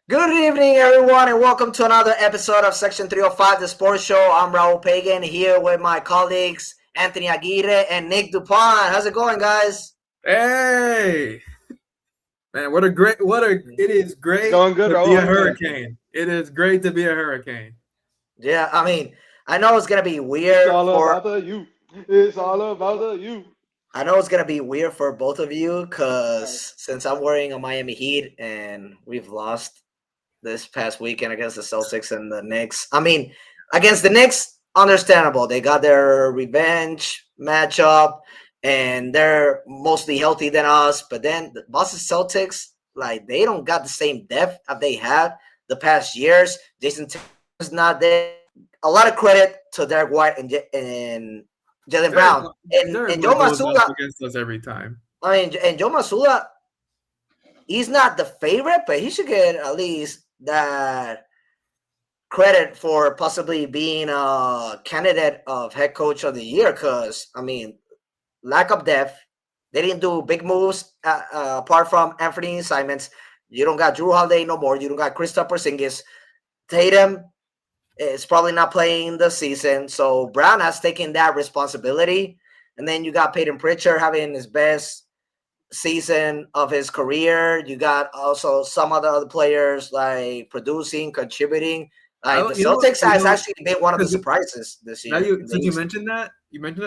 Good evening, everyone, and welcome to another episode of Section 305, the sports show. I'm Raul Pagan here with my colleagues Anthony Aguirre and Nick Dupont. How's it going, guys? Hey, man, it is It's great going good, to Raul. be a How you doing? hurricane. It is great to be a hurricane. Yeah, I know it's gonna be It's weird all for about the you. It's all about the you. I know it's gonna be weird for both of you All right. because since I'm wearing a Miami Heat and we've lost this past weekend against the Celtics and the Knicks. Against the Knicks, understandable. They got their revenge matchup and they're mostly healthy than us. But then the Boston Celtics, like they don't got the same depth that they had the past years. Jason Tatum's not there. A lot of credit to Derek White and Jalen Derek, Brown Derek and Joe White goes off Masula. against us every time. And Joe Masula, he's not the favorite, but he should get at least that credit for possibly being a candidate of head coach of the year. Because lack of depth, they didn't do big moves apart from Anthony Simons. You don't got Drew Holiday no more. You don't got Kristaps Porzingis. Tatum is probably not playing the season, so Brown has taken that responsibility. And then you got Peyton Pritchard having his best season of his career. You got also some other players like producing, contributing. Like the Celtics has actually been one of the surprises this Now year. since you mentioned that,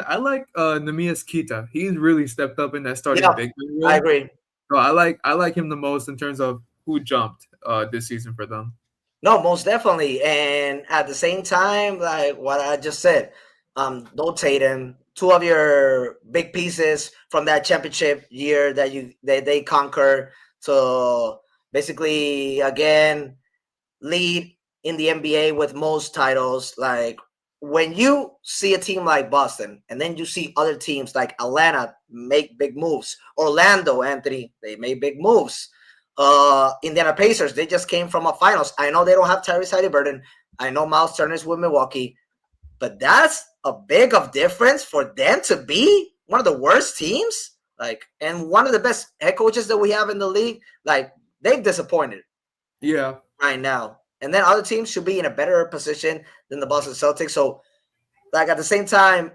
I like Nemias Kita. He's really stepped up in that starting Yeah, big man role. I agree. So I like him the most in terms of who jumped this season for them. No, most definitely. And at the same time, like what I just said, no Tatum, two of your big pieces from that championship year that they conquered. So basically, again, lead in the NBA with most titles. Like when you see a team like Boston and then you see other teams like Atlanta make big moves, Orlando, Anthony, they made big moves. Indiana Pacers, they just came from a finals. I know they don't have Tyrese Halliburton. I know Miles Turner's with Milwaukee, but that's a big of difference for them to be one of the worst teams, like, and one of the best head coaches that we have in the league. Like, they've disappointed. Yeah, right now. And then other teams should be in a better position than the Boston Celtics. So, like at the same time,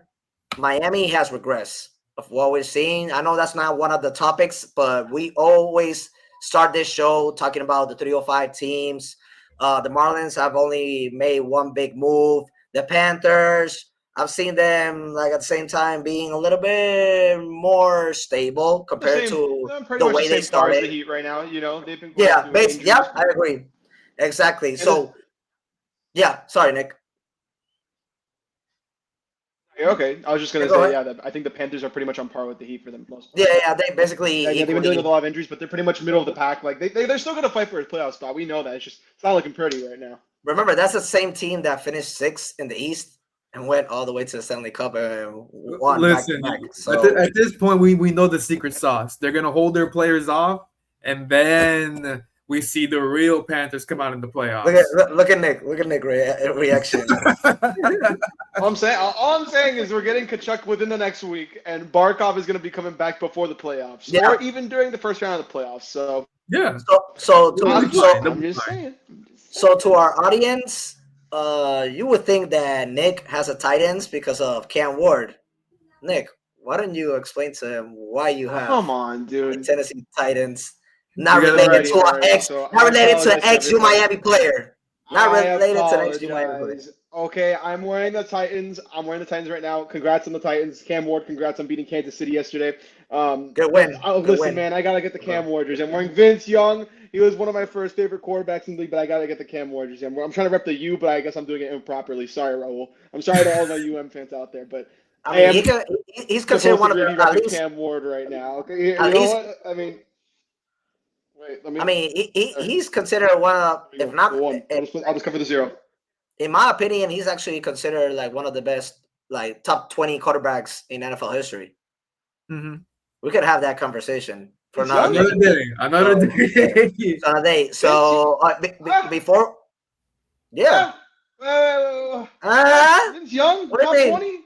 Miami has regressed of what we're seeing. I know that's not one of the topics, but we always start this show talking about the 305 teams. The Marlins have only made one big move. The Panthers, I've seen them like at the same time being a little bit more stable compared to Pretty the much the way they same par as started. the Heat right now. You know, they've been going Yeah, through basically, yeah, injuries. I agree. Exactly. And So, yeah, sorry, Nick. okay, I was just Yeah, gonna go say, ahead. yeah, I think the Panthers are pretty much on par with the Heat for the most Yeah, part. yeah, they basically Yeah, they've been dealing with equally. a lot of injuries, but they're pretty much middle of the pack. Like they're still gonna fight for a playoff spot. We know that. It's not looking pretty right now. Remember, that's the same team that finished sixth in the East and went all the way to the Stanley Cup and won back to listen. back. At, So, at this point, we know the secret sauce. They're gonna hold their players off, and then we see the real Panthers come out in the playoffs. look at Nick. Look at Nick reaction. All I'm saying is we're getting Kachuk within the next week, and Barkov is going to be coming back before the playoffs, Yeah. or even during the first round of the playoffs. So Yeah. I'm just saying. So to our audience, you would think that Nick has a tight ends because of Cam Ward. Nick, why don't you explain to him why you have Come on, dude. Tennessee Titans? Not We gotta- related to an ex, So not I related to an apologize to ex-U everybody. Miami player. Not I related to an ex-U Miami player. apologize. Okay, I'm wearing the Titans. I'm wearing the Titans right now. Congrats on the Titans. Cam Ward, congrats on beating Kansas City yesterday. Good win. Good Listen, win. man, I gotta get the Cam Ward jersey. I'm wearing Vince Young. He was one of my first favorite quarterbacks in the league, but I gotta get the Cam Ward jersey. I'm trying to rep the U, but I guess I'm doing it improperly. Sorry, Raul. I'm sorry to all my UM fans out there, but I mean, he's considered supposed one to of be the at repping least. Cam Ward right now. Okay, you At know least- what? I mean, wait. Let me. I mean, he's considered one of, There you if go. not, The one. I'll just cover the zero. in my opinion, he's actually considered like one of the best, like top 20 quarterbacks in NFL history. Mm-hmm. We could have that conversation for It's another young. day. Another day. So before, yeah, Vince Young, what do top you mean? 20?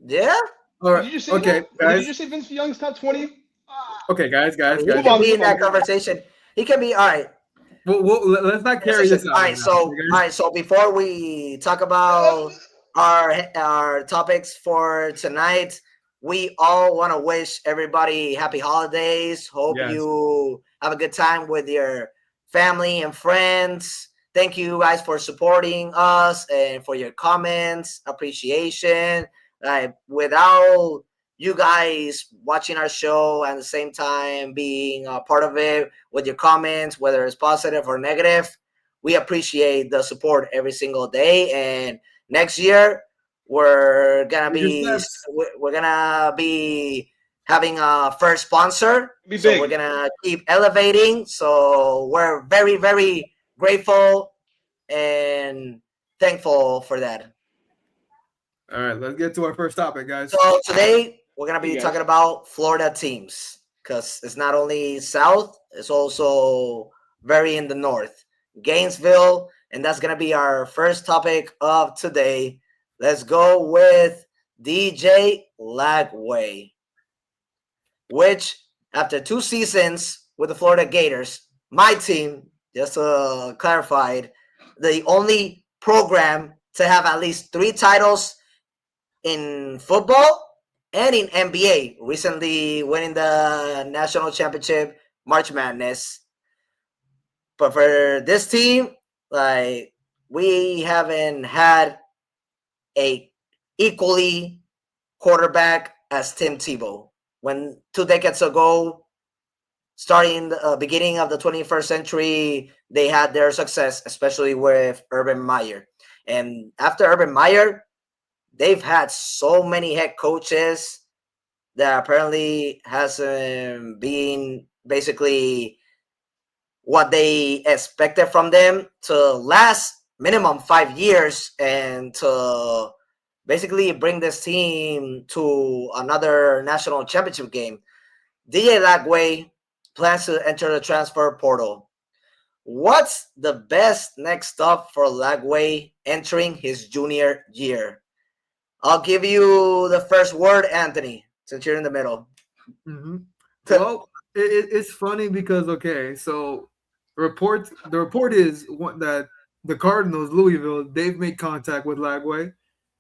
Yeah. All right. Did you just say Okay, that? Did guys. you just say Vince Young's top 20? Okay, guys. He can be in that conversation. He can be all right. Let's not carry this out. All right, so before we talk about our topics for tonight, we all want to wish everybody happy holidays. Hope you have a good time with your family and friends. Thank you guys for supporting us and for your comments, appreciation. Without you guys watching our show and at the same time being a part of it with your comments, whether it's positive or negative, we appreciate the support every single day. And next year we're gonna be having a first sponsor, so we're gonna keep elevating. So we're very, very grateful and thankful for that. All right, let's get to our first topic, guys. So today we're gonna be talking about Florida teams, because it's not only South, it's also very in the North, Gainesville, and that's gonna be our first topic of today. Let's go with DJ Lagway, which after 2 seasons with the Florida Gators, my team, just to clarify, the only program to have at least 3 titles in football and in NBA, recently winning the national championship, March Madness. But for this team, we haven't had a equally quarterback as Tim Tebow. When 2 decades ago, starting the beginning of the 21st century, they had their success, especially with Urban Meyer. And after Urban Meyer, they've had so many head coaches that apparently hasn't been basically what they expected from them to last minimum 5 years and to basically bring this team to another national championship game. DJ Lagway plans to enter the transfer portal. What's the best next stop for Lagway entering his junior year? I'll give you the first word, Anthony, since you're in the middle. Mm-hmm. Well, it's funny because, so the report is that the Cardinals, Louisville, they've made contact with Lagway.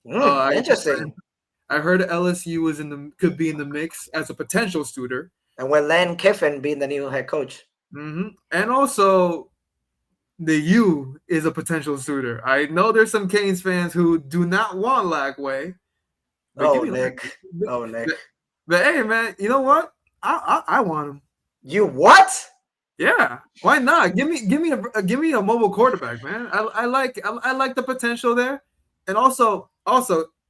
Interesting. I heard LSU could be in the mix as a potential suitor. And with Lane Kiffin being the new head coach. Mm-hmm. And also, the U is a potential suitor. I know there's some Canes fans who do not want Lagway. Nick. But hey, man, you know what? I want him. You what? Yeah, why not? Give me a mobile quarterback, man. I like the potential there. And also,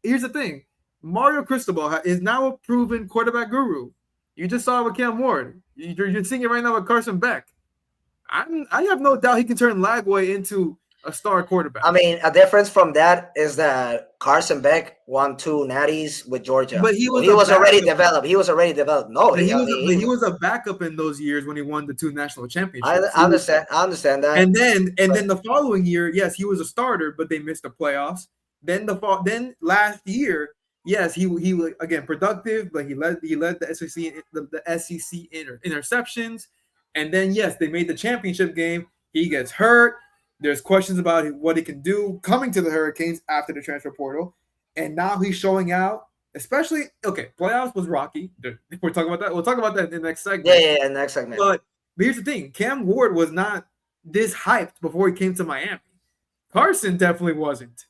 here's the thing: Mario Cristobal is now a proven quarterback guru. You just saw it with Cam Ward. You're seeing it right now with Carson Beck. I have no doubt he can turn Lagway into a star quarterback. I mean, a difference from that is that Carson Beck won 2 natties with Georgia, but he was already developed. He was already developed. No, he was a backup in those years when he won the 2 national championships. I understand that. And then the following year, yes, he was a starter, but they missed the playoffs. Then last year, yes, he was again productive, but he led the SEC interceptions. And then yes, they made the championship game. He gets hurt. There's questions about what he can do coming to the Hurricanes after the transfer portal. And now he's showing out, especially, playoffs was rocky. We're talking about that. We'll talk about that in the next segment. Yeah, next segment. But here's the thing. Cam Ward was not this hyped before he came to Miami. Carson definitely wasn't.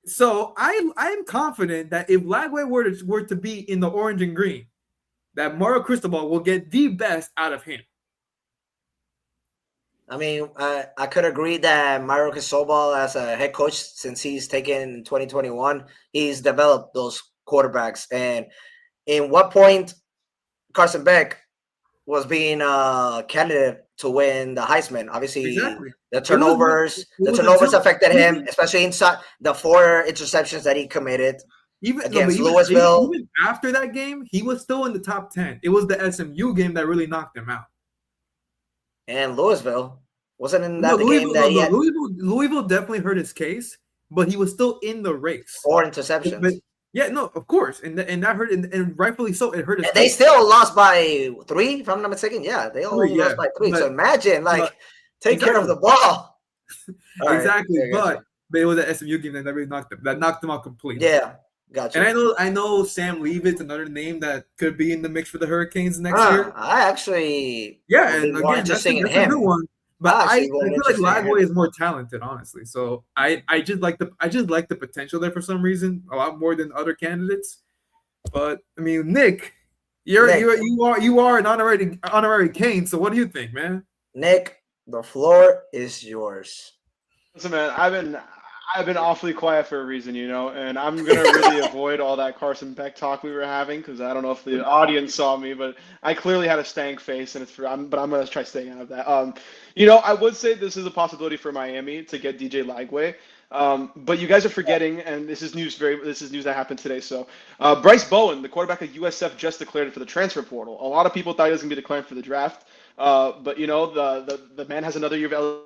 So I'm confident that if Lagway were to be in the orange and green, that Mario Cristobal will get the best out of him. I mean, I could agree that Mario Cristobal, as a head coach, since he's taken 2021, he's developed those quarterbacks. And in what point Carson Beck was being a candidate to win the Heisman. Obviously, the turnovers affected him, especially inside the 4 interceptions that he committed against Louisville. Even after that game, he was still in the top 10. It was the SMU game that really knocked him out. And Louisville wasn't in that game that he had. Louisville definitely hurt his case, but he was still in the race. 4 interceptions. But, yeah, no, of course, and that hurt, and rightfully so. It hurt his. And they still lost by 3, if I'm not mistaken. Yeah, they only lost by 3. So imagine, Take care of the ball. All right. Exactly, Yeah, but it was an SMU game that really knocked them out completely. yeah, gotcha. And I know Sam Leavitt's another name that could be in the mix for the Hurricanes next year. I actually Yeah, would be and more again, interested in that's a good him. one. But I I actually feel would like interested in Lagway him. is more talented, honestly. So I just like the potential there for some reason a lot more than other candidates. But I mean, Nick, Nick, you are an honorary Cane. So what do you think, man? Nick, the floor is yours. Listen, man, I've been awfully quiet for a reason, and I'm gonna really avoid all that Carson Beck talk we were having because I don't know if the audience saw me, but I clearly had a stank face, and but I'm gonna try staying out of that. I would say this is a possibility for Miami to get DJ Lagway. But you guys are forgetting, and this is news that happened today. So, Bryce Bowen, the quarterback of USF, just declared for the transfer portal. A lot of people thought he was gonna be declared for the draft, but the man has another year of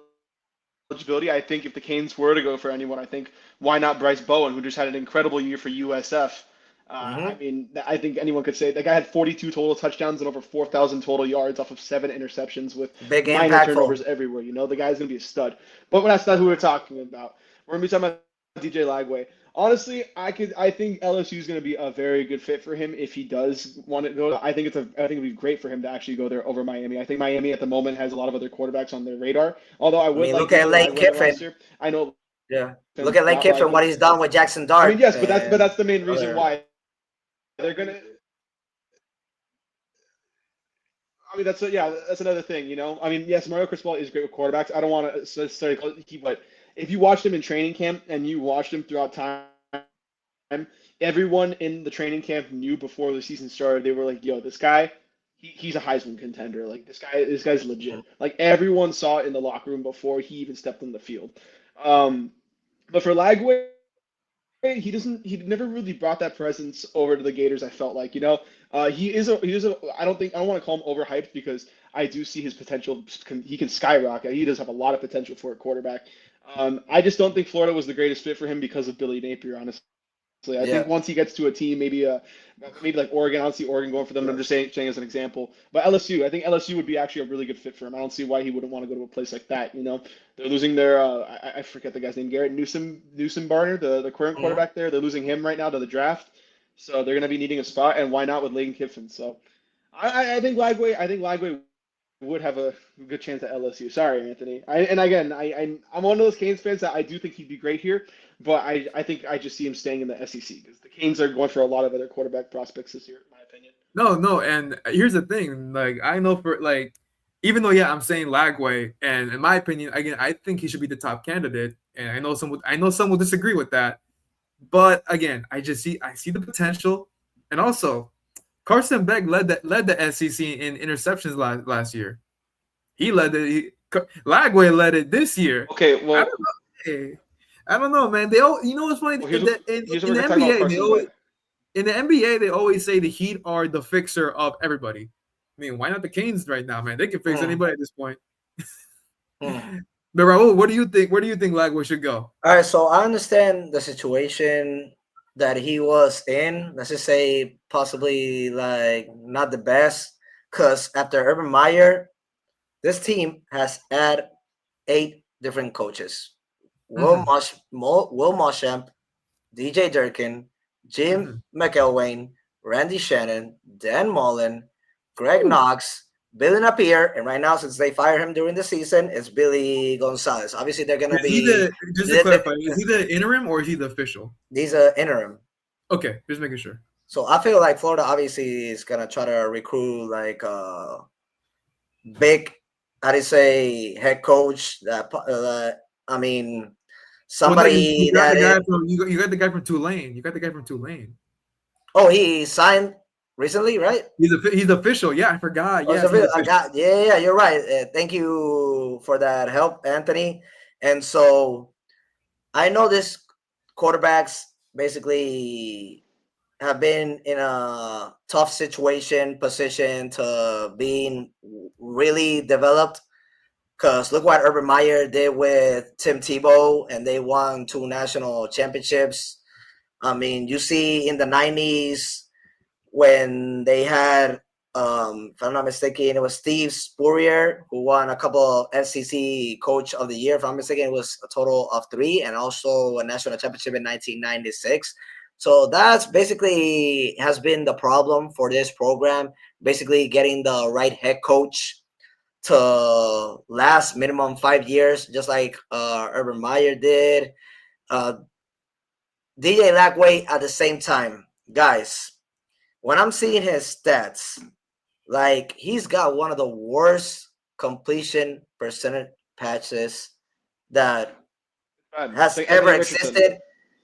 eligibility. I think if the Canes were to go for anyone, I think why not Bryce Bowen, who just had an incredible year for USF. I mean, I think anyone could say that guy had 42 total touchdowns and over 4,000 total yards off of 7 interceptions with Big minor impactful. turnovers everywhere. The guy's going to be a stud. But that's not who we're talking about. We're going to be talking about DJ Lagway. Honestly, I think LSU is going to be a very good fit for him if he does want to go. I think it'd be great for him to actually go there over Miami. I think Miami at the moment has a lot of other quarterbacks on their radar. Although I would look at Lane Kiffin. I know. Yeah, look at Lane Kiffin. What he's done with Jackson Dart. I mean, yes, but that's the main reason why they're gonna. I mean, that's another thing. I mean, yes, Mario Cristobal is great with quarterbacks. I don't want to necessarily call it, but if you watched him in training camp and you watched him throughout time, everyone in the training camp knew before the season started. They were like, "Yo, this guy, he's a Heisman contender. Like this guy's legit." Like everyone saw it in the locker room before he even stepped on the field. But for Lagway, he never really brought that presence over to the Gators. I felt like he is a I don't want to call him overhyped because I do see his potential. He can skyrocket. He does have a lot of potential for a quarterback. I just don't think Florida was the greatest fit for him because of Billy Napier. Honestly, I think once he gets to a team, maybe like Oregon. I don't see Oregon going for them. I'm just saying as an example. But LSU, I think LSU would be actually a really good fit for him. I don't see why he wouldn't want to go to a place like that. They're losing their I forget the guy's name, Garrett Newsom Barner, the current quarterback there. They're losing him right now to the draft, so they're going to be needing a spot. And why not with Lane Kiffin? So I think Lagway would have a good chance at LSU. Sorry, Anthony. I'm one of those Canes fans that I do think he'd be great here, but I think I just see him staying in the SEC because the Canes are going for a lot of other quarterback prospects this year, in my opinion. No, and here's the thing. Like I know even though I'm saying Lagway, and in my opinion, again, I think he should be the top candidate, and I know some will disagree with that, but again, I see the potential, and also Carson Beck led the SEC in interceptions last year. Lagway led it this year. Okay, well, I don't know, man. They all, what's funny? Well, in the NBA, they always say the Heat are the fixer of everybody. I mean, why not the Canes right now, man? They can fix anybody at this point. But Raul, what do you think? Where do you think Lagway should go? All right, so I understand the situation that he was in. Let's just say possibly like not the best, because after Urban Meyer, this team has had 8 different coaches. Will Muschamp, DJ Durkin, Jim McElwain, Randy Shannon, Dan Mullen, Greg Knox, Billy Napier, and right now, since they fired him during the season, it's Billy Gonzalez. Obviously, they're going to be... Just to clarify, is he the interim or is he the official? These are interim. Okay, just making sure. So I feel like Florida obviously is going to try to recruit like big, how do you say, head coach. Somebody you got the guy from Tulane. You got the guy from Tulane. Oh, he signed recently, right? He's official. Yeah, I forgot. Yeah, you're right. Thank you for that help, Anthony. And so I know this quarterbacks basically have been in a tough position to being really developed. Because look what Urban Meyer did with Tim Tebow, and they won 2 national championships. I mean, you see in the 90s when they had If I'm not mistaken, it was Steve Spurrier who won a couple of SEC Coach of the Year. If I'm mistaken, it was a total of 3, and also a national championship in 1996. So that's basically has been the problem for this program. Basically, getting the right head coach to last minimum 5 years, just like Urban Meyer did. DJ Lagway at the same time, guys. When I'm seeing his stats, like he's got one of the worst completion percentage patches that Bad. It's has like ever Anthony Richardson. existed.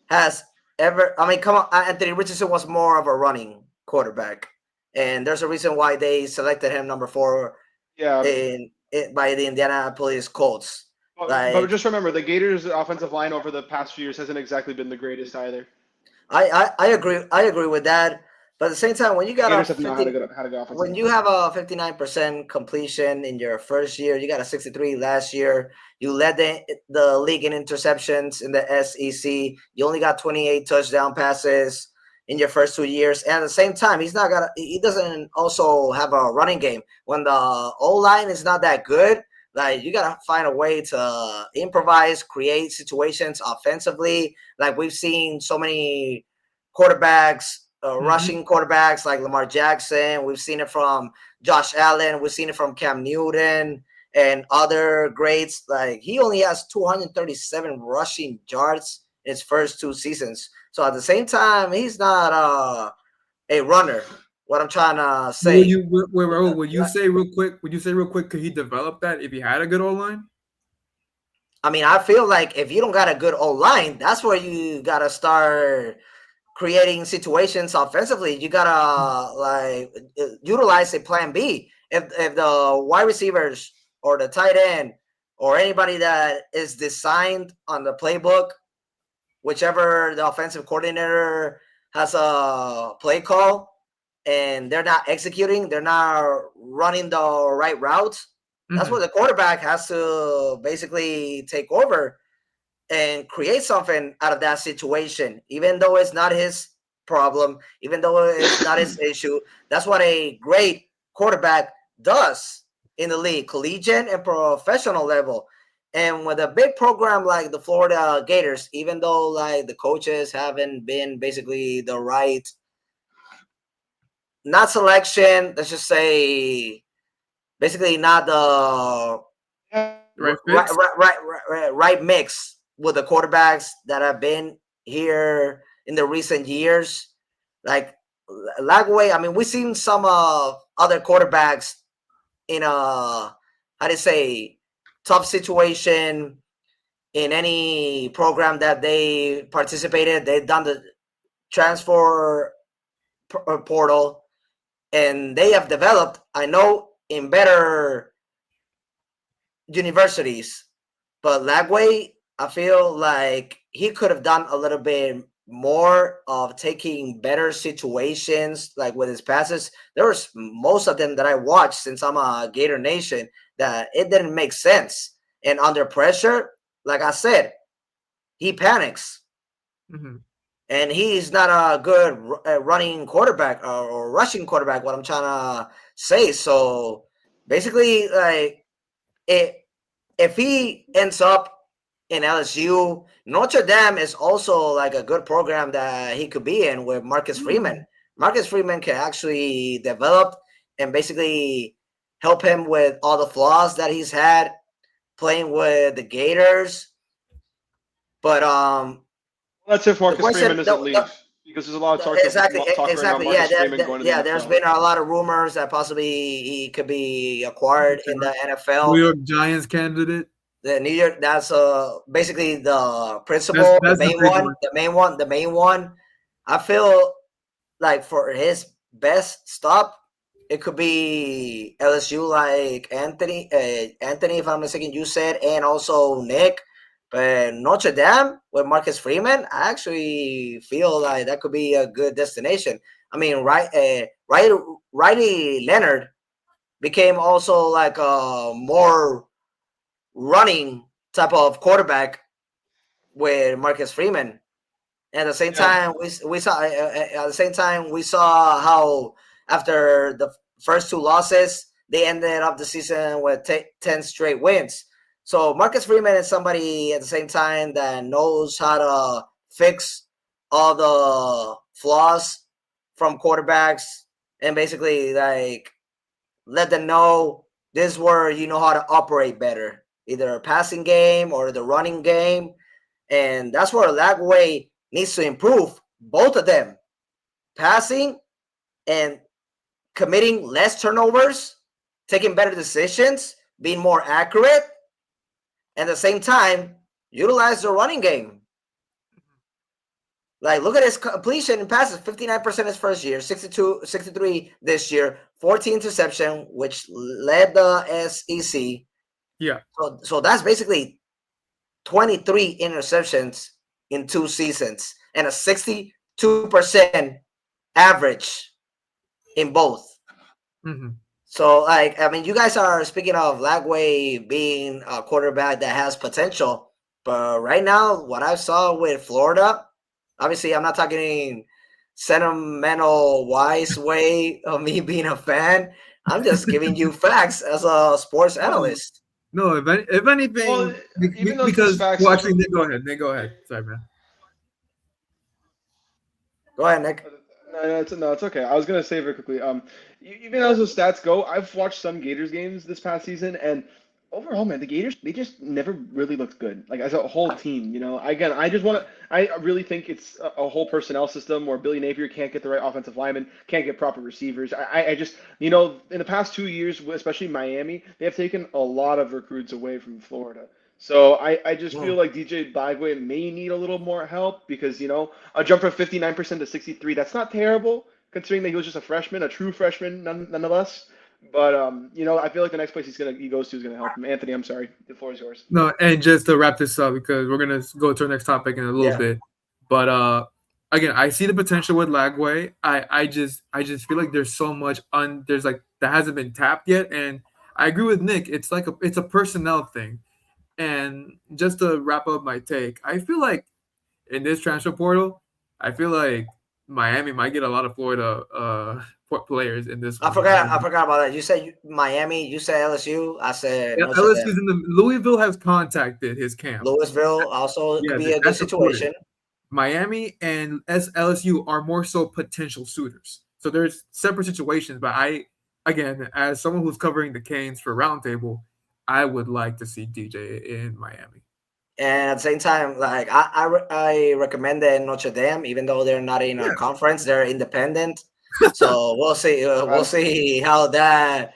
Has ever? I mean, come on, Anthony Richardson was more of a running quarterback, and there's a reason why they selected him number 4 Yeah, by the Indianapolis Colts. but Like just remember the Gators' offensive line over the past few years hasn't exactly been the greatest either. I agree with that. But at the same time, when you The got a Gators have not 50, had a good offensive when line. you have a 59% completion in your first year, you got a 63 last year. You led the league in interceptions in the SEC. You only got 28 touchdown passes in your first 2 years. And at the same time, he doesn't also have a running game. When the O line is not that good, like you gotta find a way to improvise, create situations offensively. Like we've seen so many quarterbacks, rushing quarterbacks like Lamar Jackson. We've seen it from Josh Allen. We've seen it from Cam Newton and other greats. Like he only has 237 rushing yards in his first 2 seasons. So at the same time, he's not a runner. What I'm trying to Would say. you Raul, would you say real quick? Would you say real quick? Could he develop that if he had a good O line? I mean, I feel like if you don't got a good O line, that's where you gotta start creating situations offensively. You gotta like utilize a plan B. If the wide receivers or the tight end or anybody that is designed on the playbook, whichever the offensive coordinator has a play call, and they're not executing, they're not running the right routes. That's where the quarterback has to basically take over and create something out of that situation, even though it's not his problem, even though it's not his issue. That's what a great quarterback does in the league, collegiate and professional level. And with a big program like the Florida Gators, even though like the coaches haven't been basically the right, not selection, let's just say basically not the Right fits. right mix with the quarterbacks that have been here in the recent years. Like Lagway, I mean, we've seen some other quarterbacks in a how to say tough situation in any program that they participated. They've done the transfer portal, and they have developed. I know in better universities. But Lagway, I feel like he could have done a little bit more of taking better situations, like with his passes. There was most of them that I watched since I'm a Gator Nation that it didn't make sense. And under pressure, like I said, he panics. And he's not a good running quarterback or rushing quarterback, what I'm trying to say. So basically, like, if he ends up in LSU, Notre Dame is also like a good program that he could be in with Marcus Freeman. Marcus Freeman can actually develop and basically help him with all the flaws that he's had playing with the Gators. But That's if the Marcus question, Freeman doesn't leave, because there's a lot of talk around exactly, yeah, Marcus Freeman going to the there's NFL. been a lot of rumors that possibly he could be acquired in the New NFL. York Giants candidate. The New York, that's basically the principal, That's the big one. the main one. I feel like for his best stop, it could be LSU, like Anthony, if I'm mistaken, you said, and also Nick. But Notre Dame with Marcus Freeman, I actually feel like that could be a good destination. I mean, Riley Leonard became also like a more running type of quarterback with Marcus Freeman. And at the same time, we saw at the same time we saw how after first 2 losses. They ended up the season with 10 straight wins. So Marcus Freeman is somebody at the same time that knows how to fix all the flaws from quarterbacks and basically like let them know this is where you know how to operate better, either a passing game or the running game. And that's where Lagway needs to improve, both of them, passing and committing less turnovers, taking better decisions, being more accurate, and at the same time, utilize the running game. Like, look at his completion and passes, 59% his first year, 63 this year, 14 interception, which led the SEC. Yeah. So that's basically 23 interceptions in 2 seasons and a 62% average in both. Mm-hmm. So, like, I mean, you guys are speaking of Lagway being a quarterback that has potential, but right now, what I saw with Florida, obviously, I'm not talking sentimental, wise way of me being a fan. I'm just giving you facts as a sports analyst. No, if anything, Well, even though it's because facts, well, actually, Nick, go ahead. Sorry, man. Go ahead, Nick. No, it's okay. I was gonna say very quickly. Even as the stats go, I've watched some Gators games this past season, and overall, man, the Gators they just never really looked good. Like as a whole team, you know. Again, I really think it's a whole personnel system where Billy Napier can't get the right offensive linemen, can't get proper receivers. I just, you know, in the past 2 years, especially Miami, they have taken a lot of recruits away from Florida. So I just feel like DJ Lagway may need a little more help because, you know, a jump from 59% to 63, that's not terrible considering that he was just a freshman, a true freshman nonetheless. But you know, I feel like the next place he goes to is gonna help him. Anthony, I'm sorry, the floor is yours. No, and just to wrap this up because we're gonna go to our next topic in a little bit. But again, I see the potential with Lagway. I just feel like there's so much there's like that hasn't been tapped yet, and I agree with Nick. It's like it's a personnel thing. And just to wrap up my take, I feel like in this transfer portal, I feel like Miami might get a lot of Florida players in this one. I forgot about that. You said Miami, you said LSU, I said LSU's in the Louisville has contacted his camp. Louisville also could be a good situation. Miami and LSU are more so potential suitors. So there's separate situations, but again, as someone who's covering the Canes for Roundtable, I would like to see DJ in Miami. And at the same time, like I recommended Notre Dame, even though they're not in a conference, they're independent. So we'll see. We'll see how that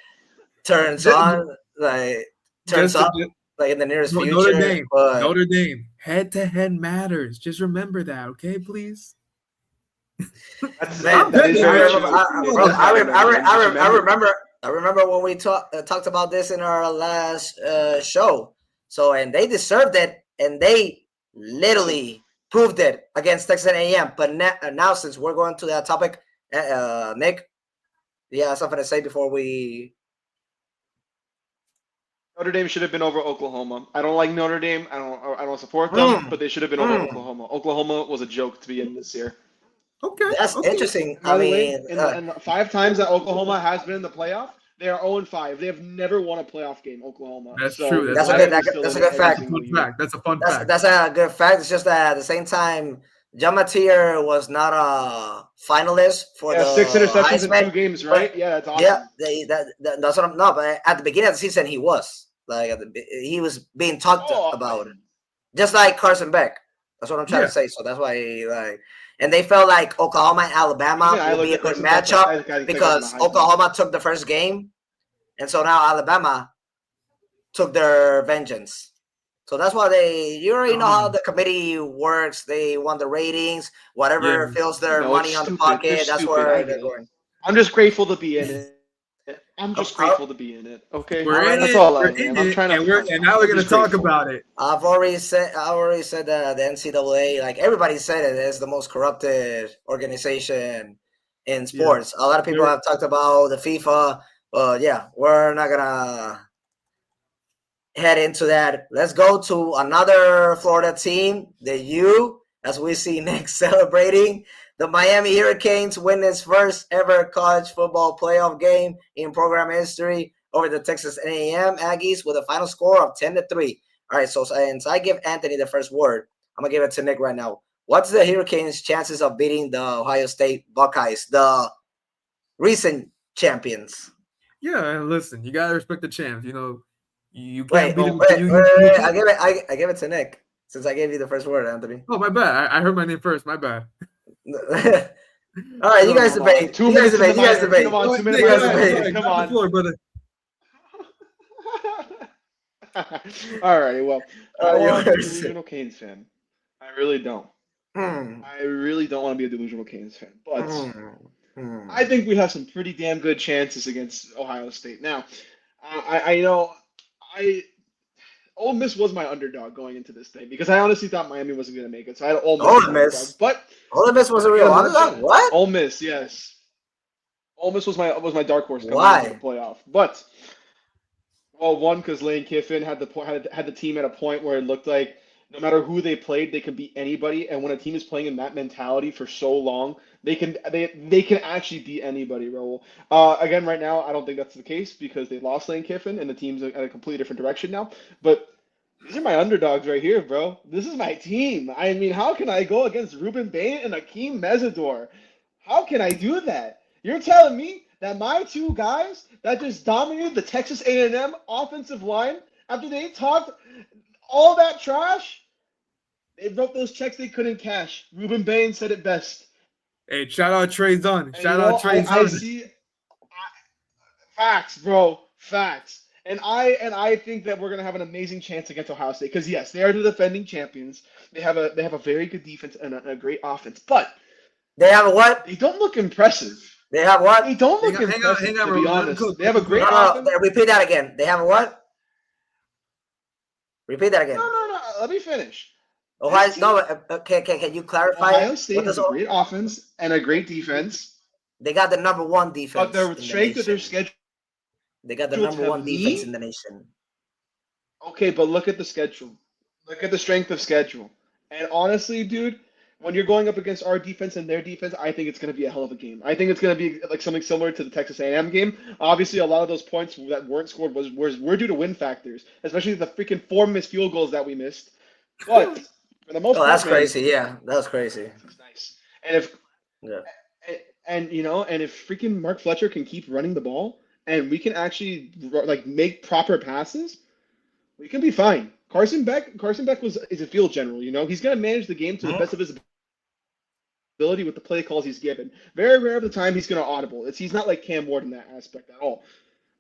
turns on. Like turns up like in the nearest future. Notre Dame, head-to-head matters. Just remember that, okay, please. I remember when we talked about this in our last show. So, and they deserved it, and they literally proved it against Texas A&M. But now, since we're going to that topic, Nick, yeah, something to say before we. Notre Dame should have been over Oklahoma. I don't like Notre Dame. I don't support them, but they should have been over Oklahoma. Oklahoma was a joke to be in this year. Okay, that's interesting. By the way, and 5 times that Oklahoma has been in the playoff, they are 0-5. They have never won a playoff game, Oklahoma. That's true. That's a good fact. That's a fun fact. That's a good fact. It's just that at the same time, Jamatier was not a finalist for the 6 interceptions Heisman, in 2 games, right? Yeah, that's awesome. Yeah, that's what I'm. No, but at the beginning of the season, he was like he was being talked about, just like Carson Beck. That's what I'm trying to say. So that's why and they felt like Oklahoma and Alabama would be a good matchup because Oklahoma took the first game, and so now Alabama took their vengeance. So that's why you already know how the committee works. They want the ratings, whatever fills their money on the pocket. That's where they're going. I'm just grateful to be in it. I'm just grateful to be in it. Okay, that's all I am. I'm trying to. And now we're going to talk about it. I already said that the NCAA, like everybody said it, is the most corrupted organization in sports. A lot of people have talked about the FIFA. We're not gonna head into that. Let's go to another Florida team, the U, as we see Nick celebrating The Miami Hurricanes win its first ever college football playoff game in program history over the Texas A&M Aggies with a final score of 10-3. All right, so since I give Anthony the first word, I'm gonna give it to Nick right now. What's the Hurricanes' chances of beating the Ohio State Buckeyes, the recent champions? Yeah, and listen, you gotta respect the champs. You know, you Wait, can't beat them. wait. I gave it to Nick since I gave you the first word, Anthony. Oh, my bad. I heard my name first. My bad. All right, you guys debate. You guys debate. You guys debate. Come on, 2 You minutes. guys debate. Come on. Floor, brother. Alrighty, well, I Oh, want to be a yours. delusional Canes fan. I really don't. I really don't want to be a delusional Canes fan. But I think we have some pretty damn good chances against Ohio State. Now, I know Ole Miss was my underdog going into this thing because I honestly thought Miami wasn't going to make it. So I had Ole Miss. Ole Miss. But Ole Miss was a real underdog. What? Ole Miss, yes. Ole Miss was my dark horse coming Why? into the playoff. But well, one, because Lane Kiffin had the team at a point where it looked like no matter who they played, they could beat anybody. And when a team is playing in that mentality for so long, they can actually beat anybody, Raul. Again, right now, I don't think that's the case because they lost Lane Kiffin and the team's at a completely different direction now. But these are my underdogs right here, bro. This is my team. I mean, how can I go against Ruben Bain and Akeem Mesidor? How can I do that? You're telling me that my two guys that just dominated the Texas A&M offensive line after they talked all that trash, they wrote those checks they couldn't cash. Ruben Bain said it best. Hey, shout out Trey Dunn. Shout out Trey Dunn. I see facts, bro. Facts. And I think that we're gonna have an amazing chance against Ohio State because yes, they are the defending champions. They have a very good defense and a great offense, but they have a what? They don't look impressive. They have what? They don't look impressive, to be honest. They have a great offense. Repeat that again. They have a what? Repeat that again. No. Let me finish. Ohio, no, can you clarify? Ohio State has a great offense and a great defense. They got the number one defense. But their strength of their schedule. They got the number one defense in the nation. Okay, but look at the schedule. Look at the strength of schedule. And honestly, dude, when you're going up against our defense and their defense, I think it's going to be a hell of a game. I think it's going to be like something similar to the Texas A&M game. Obviously, a lot of those points that weren't scored were due to win factors, especially the freaking 4 missed field goals that we missed. But for the most part, that's crazy. Yeah, that was crazy. That's nice. And if freaking Mark Fletcher can keep running the ball and we can actually like make proper passes, we can be fine. Carson Beck is a field general. You know, he's going to manage the game to the best of his ability with the play calls he's given. Very rare of the time he's going to audible. He's not like Cam Ward in that aspect at all.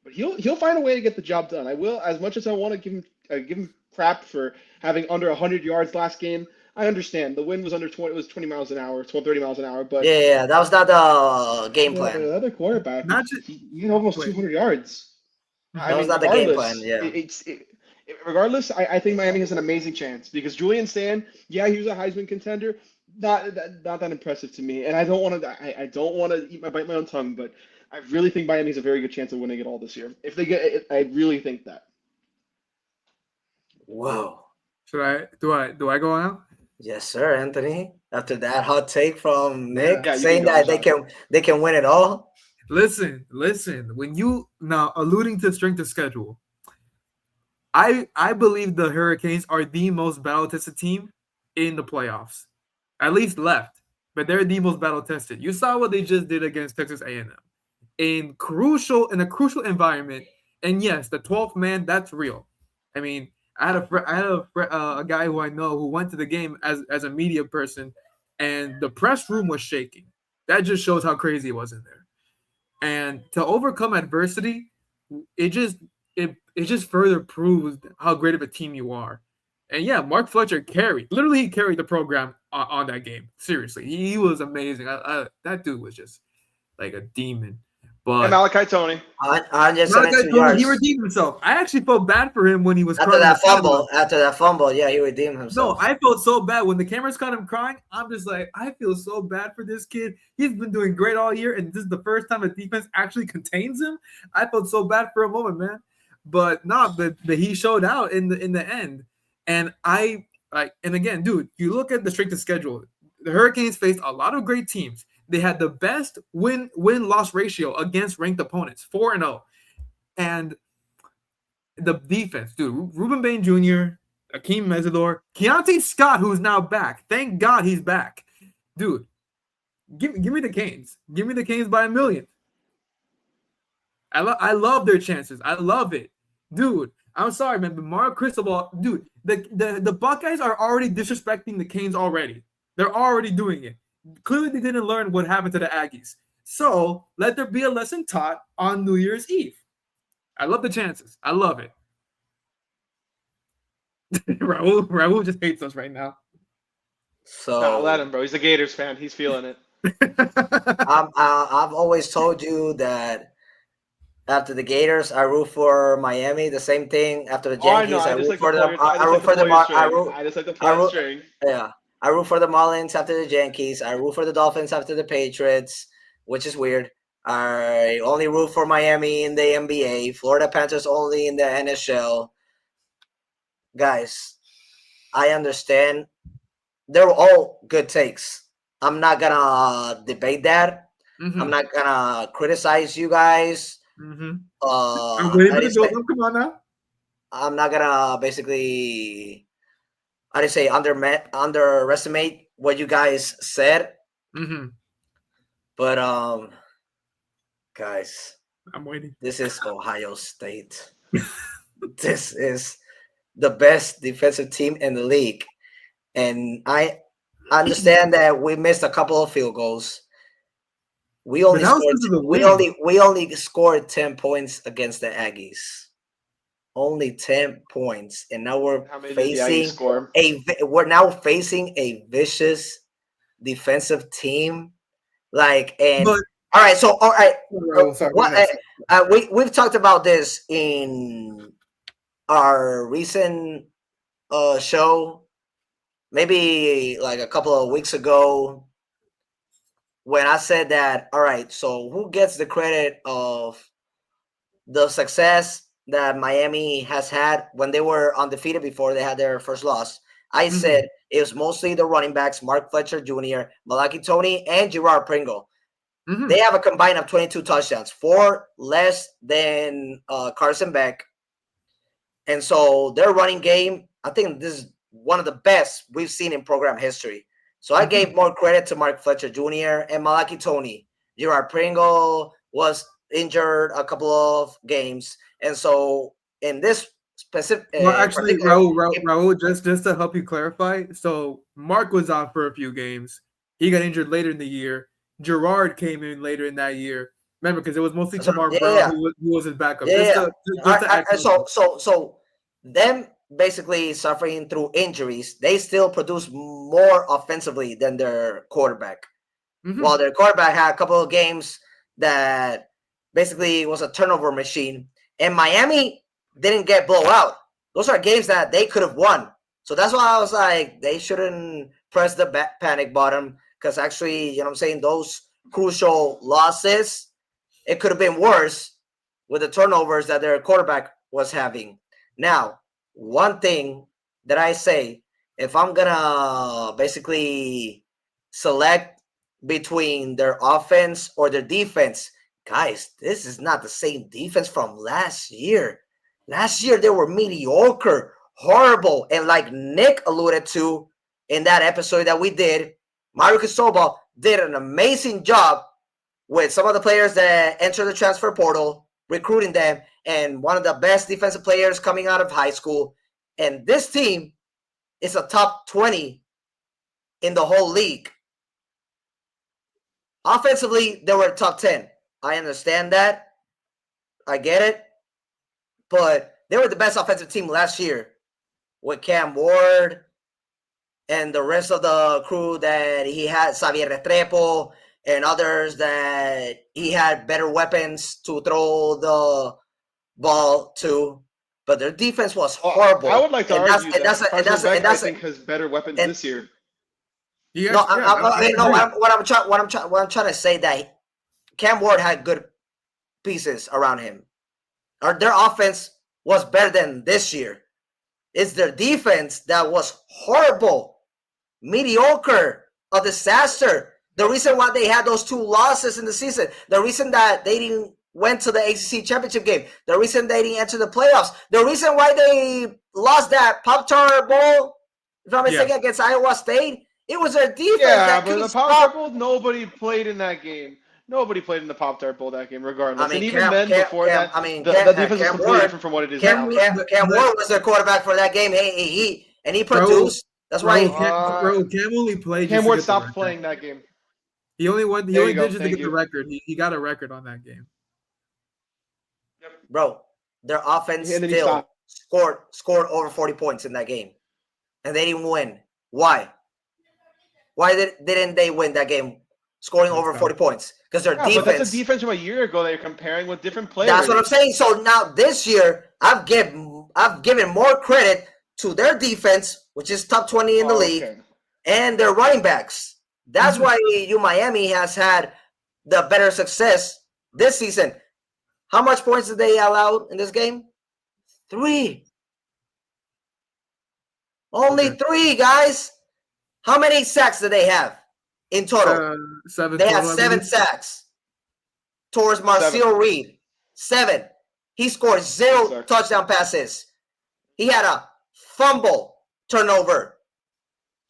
But he'll find a way to get the job done. I will, as much as I want to give him crap for having under 100 yards last game. I understand the wind was under 20. It was 20 miles an hour, 30 miles an hour. But yeah, that was not the game plan. The other quarterback, he had almost 200 yards. That was not the game plan. Yeah. Regardless, I think Miami has an amazing chance because Julian Sand, yeah, he was a Heisman contender. Not that impressive to me, and I don't want to bite my own tongue, but I really think Miami has a very good chance of winning it all this year. If they get it, I really think that. Whoa. Do I go now? Yes, sir, Anthony. After that hot take from Nick saying that they can win it all. Listen. When you now alluding to strength of schedule, I believe the Hurricanes are the most battle-tested team in the playoffs, at least left. But they're the most battle-tested. You saw what they just did against Texas A&M in a crucial environment. And yes, the 12th man, that's real. I mean, I had a guy who I know who went to the game as a media person, and the press room was shaking. That just shows how crazy it was in there. And to overcome adversity, it just further proves how great of a team you are. And yeah, Mark Fletcher carried the program on that game. Seriously, he was amazing. That dude was just like a demon. But and Malachi Tony. He redeemed himself. I actually felt bad for him when he was after that fumble. Yeah, he redeemed himself. No, I felt so bad when the cameras caught him crying. I'm just like, I feel so bad for this kid. He's been doing great all year, and this is the first time a defense actually contains him. I felt so bad for a moment, man. But he showed out in the end. And and again, dude, you look at the strength of schedule. the Hurricanes faced a lot of great teams. They had the best win-loss ratio against ranked opponents, 4-0. And the defense, dude, Ruben Bain Jr., Akeem Mesidor, Keontae Scott, who's now back. Thank God he's back. Dude, give me the Canes. Give me the Canes by a million. I love their chances. I love it. Dude, I'm sorry, man, but Mario Cristobal, dude, the Buckeyes are already disrespecting the Canes already. They're already doing it. Clearly, they didn't learn what happened to the Aggies. So let there be a lesson taught on New Year's Eve. I love the chances. I love it. Raul just hates us right now. So Nah, let him, bro. He's a Gators fan. He's feeling it. I've always told you that after the Gators, I root for Miami. The same thing after the Oh, I Yankees. know. I I just root like to for them. pull. I I just root like for to the pull your I string. root. I just like to I pull your root. string. Yeah, I root for the Marlins after the Yankees. I root for the Dolphins after the Patriots, which is weird. I only root for Miami in the NBA. Florida Panthers only in the NHL. Guys, I understand. They're all good takes. I'm not gonna debate that. I'm not gonna criticize you guys. I'm Uh, waiting I for the didn't build say, up. Come on now. I'm not gonna basically, I didn't say underestimate what you guys said, but guys, I'm waiting. this is Ohio State. This is the best defensive team in the league, and I understand that we missed a couple of field goals. We But only that was scored. because of the We win. only scored 10 points against the Aggies. Only 10 points, and now How many did the Aggies score? we're now facing a vicious defensive team. Like, and But all right, so all right, Raul, sorry, go what ahead. we've talked about this in our recent show, maybe like a couple of weeks ago, when I said that. All right, so who gets the credit of the success that Miami has had when they were undefeated before they had their first loss? I said it was mostly the running backs, Mark Fletcher Jr., Malaki Tony, and Gerard Pringle. They have a combined of 22 touchdowns, 4 less than Carson Beck. And so their running game, I think this is one of the best we've seen in program history. So I gave more credit to Mark Fletcher Jr. and Malaki Tony. Gerard Pringle was injured a couple of games. And so in this specific Well, actually, particular, Raul, just to help you clarify, so Mark was out for a few games. He got injured later in the year. Gerard came in later in that year. Remember, because it was mostly Tamar Brown who was his backup. So them basically suffering through injuries, they still produce more offensively than their quarterback. While their quarterback had a couple of games that basically was a turnover machine, and Miami didn't get blown out. Those are games that they could have won. So that's why I was like, they shouldn't press the panic button, because actually, you know what I'm saying, those crucial losses, it could have been worse with the turnovers that their quarterback was having. Now, one thing that I say, if I'm gonna basically select between their offense or their defense, guys, this is not the same defense from last year. Last year they were mediocre, horrible, and like Nick alluded to in that episode that we did, Mario Cristobal did an amazing job with some of the players that entered the transfer portal, recruiting them, and one of the best defensive players coming out of high school. And this team is a top 20 in the whole league. Offensively, they were top 10. I understand that. I get it. But they were the best offensive team last year with Cam Ward and the rest of the crew that he had, Xavier Restrepo and others that he had better weapons to throw the ball to. But their defense was horrible. I would like to argue that Carson Beck, I think, has better weapons this year. What I'm trying to say that Cam Ward had good pieces around him. Or their offense was better than this year. It's their defense that was horrible, mediocre. a disaster. The reason why they had those 2 losses in the season, the reason that they didn't went to the ACC championship game, the reason they didn't enter the playoffs, the reason why they lost that Pop-Tart Bowl, if I'm mistaken, against Iowa State, it was their defense that but couldn't the stop. Pop-Tart Bowl, nobody played in that game. Nobody played in the Pop-Tart Bowl that game, regardless. I mean, and even before that, the defense was completely different from what it is now. Cam Ward was their quarterback for that game. He produced. That's why Cam only played. Cam Ward stopped playing that game. He only won. He only did just to get the record. He got a record on that game. Yep. Bro, their offense still scored over 40 points in that game, and they didn't win. Why? Why didn't they win that game, scoring over 40 points? Because their defense. But that's a defense from a year ago that you're comparing with different players. That's what I'm saying. So now this year, I've given more credit to their defense, which is top 20 in the league, and their running backs. That's why Miami has had the better success this season. How much points did they allow in this game? 3. Only 3, guys. How many sacks do they have in total? 7. They have 7 sacks towards Marcel Reed. 7. He scored 0 touchdown passes. He had a fumble turnover.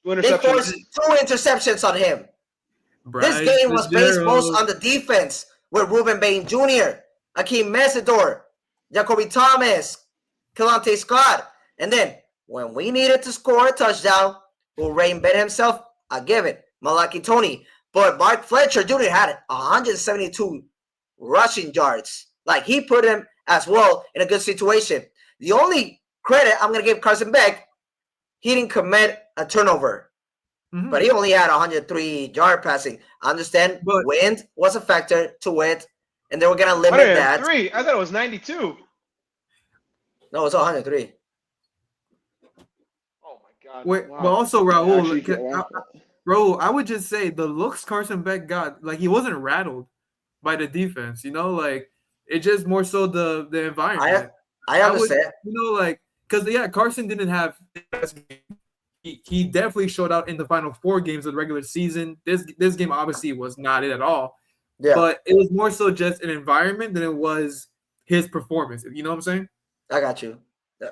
2 interceptions. They forced 2 interceptions on him. This game was based most on the defense with Ruben Bain Jr., Akeem Mesidor, Jacoby Thomas, Kelante Scott. And then when we needed to score a touchdown, who reinvented himself, I give it, Malaki Tony. But Mark Fletcher Jr. had 172 rushing yards. Like, he put him as well in a good situation. The only credit I'm going to give Carson Beck, he didn't commit a turnover. But he only had 103-yard passing. I understand wind was a factor to it, and they were going to limit that. 103? I thought it was 92. No, it's 103. Oh, my God. Wait, wow. but also, Raul, I would just say the looks Carson Beck got, like, he wasn't rattled by the defense, like, it just more so the environment. I understand. Because, Carson didn't have he definitely showed out in the final 4 games of the regular season. This game obviously was not it at all. Yeah. But it was more so just an environment than it was his performance. You know what I'm saying? I got you.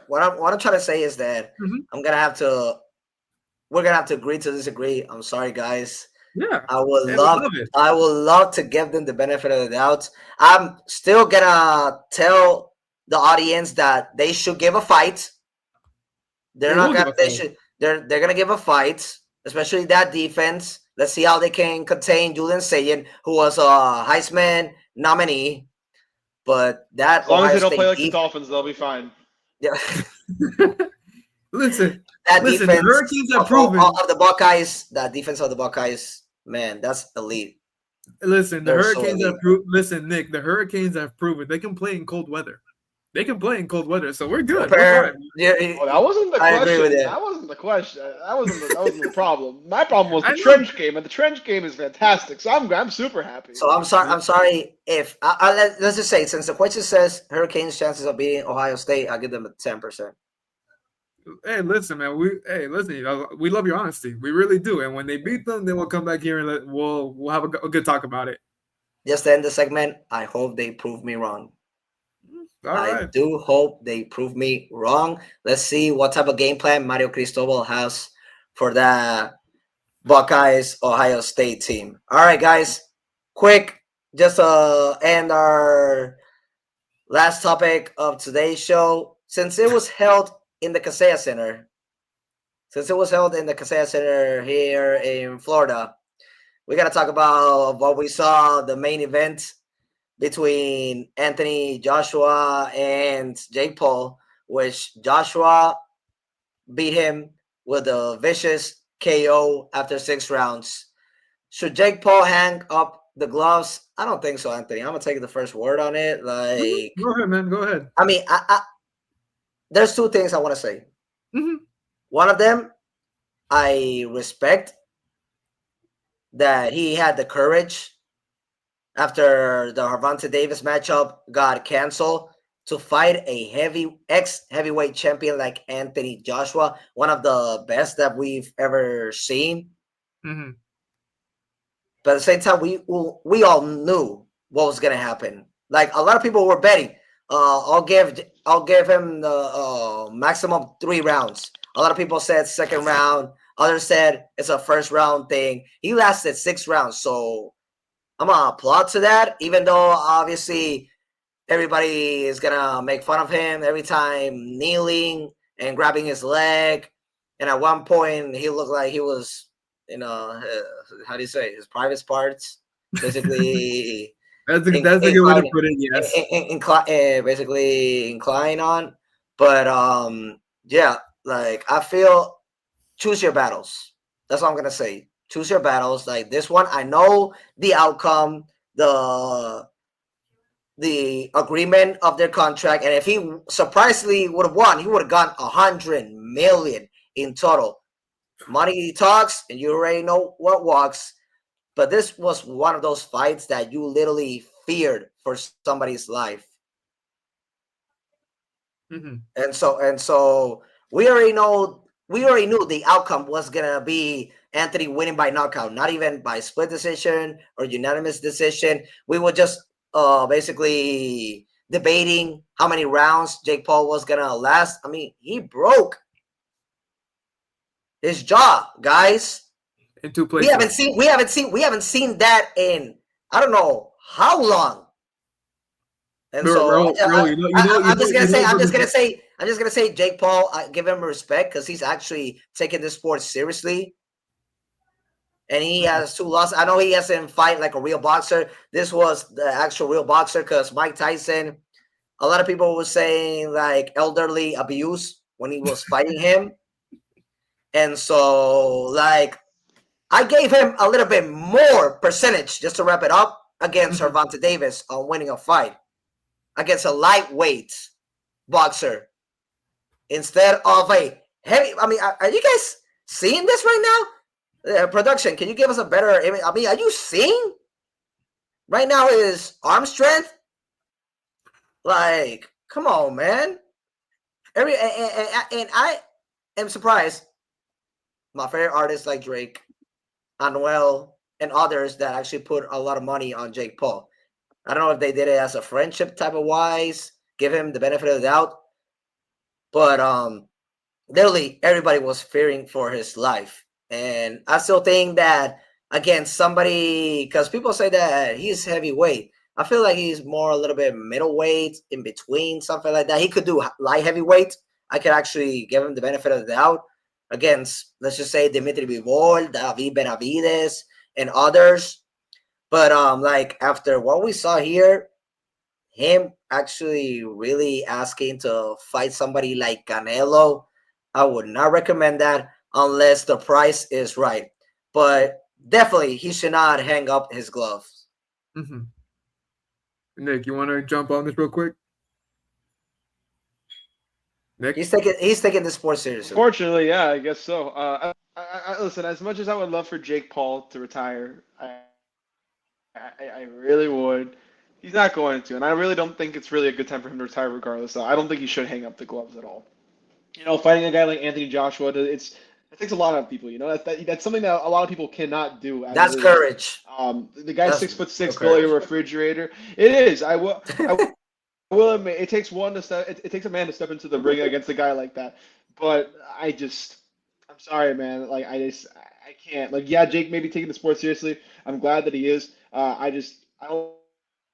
What I'm trying to say is that we're gonna have to agree to disagree. I'm sorry, guys. Yeah. I would love to give them the benefit of the doubt. I'm still gonna tell the audience that they should give a fight. They're gonna give a fight, especially that defense. Let's see how they can contain Julian Sayin, who was a Heisman nominee. But that as long as they don't play like the Dolphins, they'll be fine. Yeah. Listen, defense the Hurricanes have proven of the Buckeyes. That defense of the Buckeyes, man, that's elite. Listen, the Hurricanes have proven. Listen, Nick, the Hurricanes have proven they can play in cold weather. They can play in cold weather, so we're good. That wasn't the question. I agree with it. That wasn't the question. That wasn't the problem. My problem was the trench game, and the trench game is fantastic. So I'm super happy. So I'm sorry if let's just say, since the question says Hurricanes' chances of beating Ohio State, I'll give them a 10%. Hey, listen, man. We love your honesty. We really do. And when they beat them, then we'll come back here and we'll have a good talk about it. Just to end the segment, I hope they prove me wrong. I do hope they prove me wrong. Let's see what type of game plan Mario Cristobal has for the Buckeyes Ohio State team. All right, guys. Quick, just to end our last topic of today's show. Since it was held in the Casella Center here in Florida, we got to talk about what we saw, the main event between Anthony Joshua and Jake Paul, which Joshua beat him with a vicious KO after 6 rounds. Should Jake Paul hang up the gloves? I don't think so, Anthony. I'm gonna take the first word on it. Like, go ahead, man. Go ahead. I mean, there's 2 things I want to say. One of them, I respect that he had the courage after the Gervonta Davis matchup got canceled to fight a heavyweight champion like Anthony Joshua, one of the best that we've ever seen. But at the same time, we all knew what was gonna happen. Like a lot of people were betting. I'll give him the maximum 3 rounds. A lot of people said second round. Others said it's a first round thing. He lasted 6 rounds, so I'm gonna applaud to that. Even though obviously everybody is gonna make fun of him every time kneeling and grabbing his leg. And at one point, he looked like he was, how do you say, his private parts, basically. That's a good way to put it. Yes. Basically incline on, but yeah, like I feel choose your battles. That's all I'm gonna say. Choose your battles. Like this one, I know the outcome, the agreement of their contract, and if he surprisingly would have won, he would have gotten 100 million in total. Money talks, and you already know what walks. But this was one of those fights that you literally feared for somebody's life. Mm-hmm. And so we already knew the outcome was gonna be Anthony winning by knockout, not even by split decision or unanimous decision. We were just basically debating how many rounds Jake Paul was gonna last. I mean, he broke his jaw, guys. In 2 places. We haven't seen that in I don't know how long. And so I'm just gonna say Jake Paul, I give him respect because he's actually taking this sport seriously. And he has 2 losses. I know he hasn't fight like a real boxer. This was the actual real boxer because Mike Tyson, a lot of people were saying like elderly abuse when he was fighting him. And so like I gave him a little bit more percentage just to wrap it up against Gervonta Davis on winning a fight against a lightweight boxer instead of a heavy. I mean, are you guys seeing this right now? Production, can you give us a better image? I mean, are you seeing right now his arm strength? Like, come on, man. And I am surprised. My favorite artists like Drake, Anuel, and others that actually put a lot of money on Jake Paul. I don't know if they did it as a friendship type of wise, give him the benefit of the doubt. But literally everybody was fearing for his life. And I still think that against somebody, because people say that he's heavyweight. I feel like he's more a little bit middleweight, in between, something like that. He could do light heavyweight. I could actually give him the benefit of the doubt against, let's just say, Dimitri Bivol, David Benavides, and others. But like after what we saw here, him actually really asking to fight somebody like Canelo, I would not recommend that unless the price is right. But definitely, he should not hang up his gloves. Mm-hmm. Nick, you want to jump on this real quick? Nick? He's taking this sport seriously. Unfortunately, yeah, I guess so. I listen, as much as I would love for Jake Paul to retire, I really would. He's not going to, and I really don't think it's really a good time for him to retire regardless. I don't think he should hang up the gloves at all. You know, fighting a guy like Anthony Joshua, it takes a lot of people. You know, that's something that a lot of people cannot do. That's courage. The guy's 6'6", built like a refrigerator. It is. I will admit, it takes it takes a man to step into the ring against a guy like that. But I'm sorry, man. Like I can't. Like, yeah, Jake may be taking the sport seriously. I'm glad that he is. I don't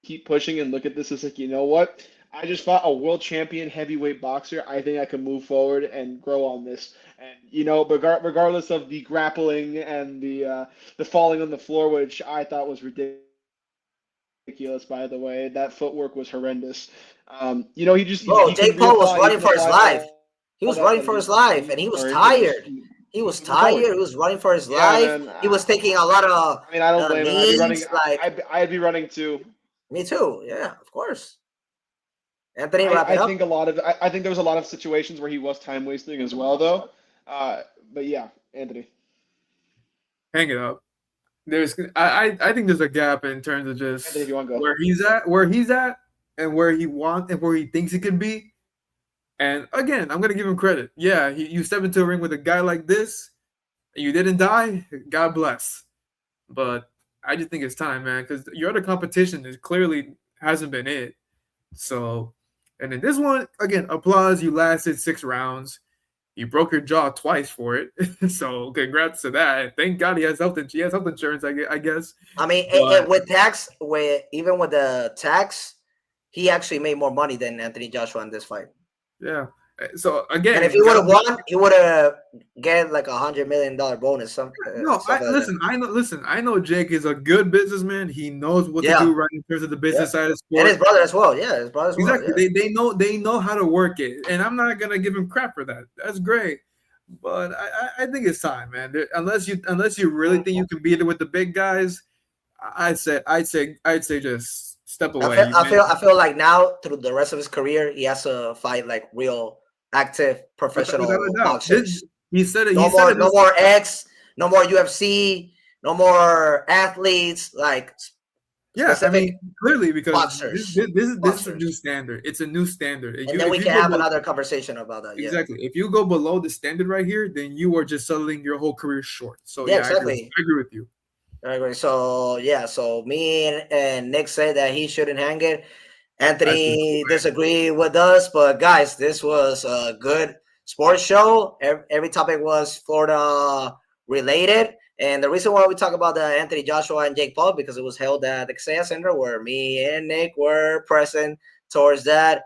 keep pushing and look at this as like, you know what? I just fought a world champion heavyweight boxer. I think I can move forward and grow on this. And you know, regardless of the grappling and the falling on the floor, which I thought was ridiculous. By the way, that footwork was horrendous. You know, Jake Paul was running for his life. He was running for his life, and he was tired. He was tired. He was running for his life. Man, he was taking a lot of. I mean, I don't blame him. I'd be running too. Me too. Yeah, of course. Anthony, I think there was a lot of situations where he was time wasting as well, though. But yeah, Anthony. Hang it up. I think there's a gap in terms of just Anthony, if you want to go. where he's at, and where he wants and where he thinks he could be. And again, I'm gonna give him credit. Yeah, you step into a ring with a guy like this, and you didn't die. God bless. But I just think it's time, man, because your other competition is clearly hasn't been it. So, and then this one, again, applause. You lasted 6 rounds. You broke your jaw twice for it. So congrats to that. Thank God he has health insurance, I guess. I mean, But, with even with the tax, he actually made more money than Anthony Joshua in this fight. yeah. So again, and if he would have won, he would have get like $100 million bonus. I know Jake is a good businessman. He knows what to do right in terms of the business side of sport. And his brother as well. Yeah, his brother as well. Exactly. They know how to work it, and I'm not gonna give him crap for that. That's great, but I think it's time, man. Unless you really think you can beat it with the big guys, I'd say just step away. I feel like now through the rest of his career, he has to fight like real active professional boxers. He said it. No more X, no more UFC, no more athletes. Like, I mean, clearly because boxers. This is a new standard. It's a new standard. And then we can have another conversation about that. Exactly. If you go below the standard right here, then you are just selling your whole career short. So yeah, exactly. I agree with you. I agree. So me and Nick said that he shouldn't hang it. Anthony disagreed with us, but guys, this was a good sports show. Every topic was Florida related, and the reason why we talk about the Anthony Joshua and Jake Paul because it was held at the Texas Center, where me and Nick were present towards that.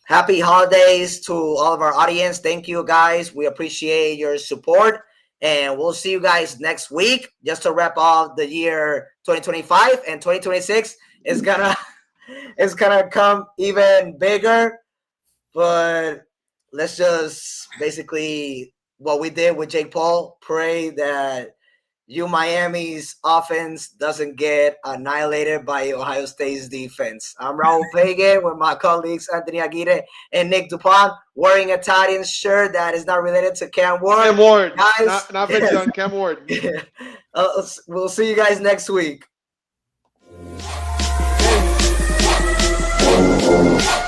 Happy holidays to all of our audience. Thank you, guys. We appreciate your support, and we'll see you guys next week. Just to wrap off the year 2025, and 2026 is gonna. It's gonna come even bigger, but let's just basically what we did with Jake Paul. Pray that Miami's offense doesn't get annihilated by Ohio State's defense. I'm Raul Pagan with my colleagues Anthony Aguirre and Nick Dupont, wearing a Titans shirt that is not related to Cam Ward. Cam Ward, guys, not based on Cam Ward. We'll see you guys next week. Oh,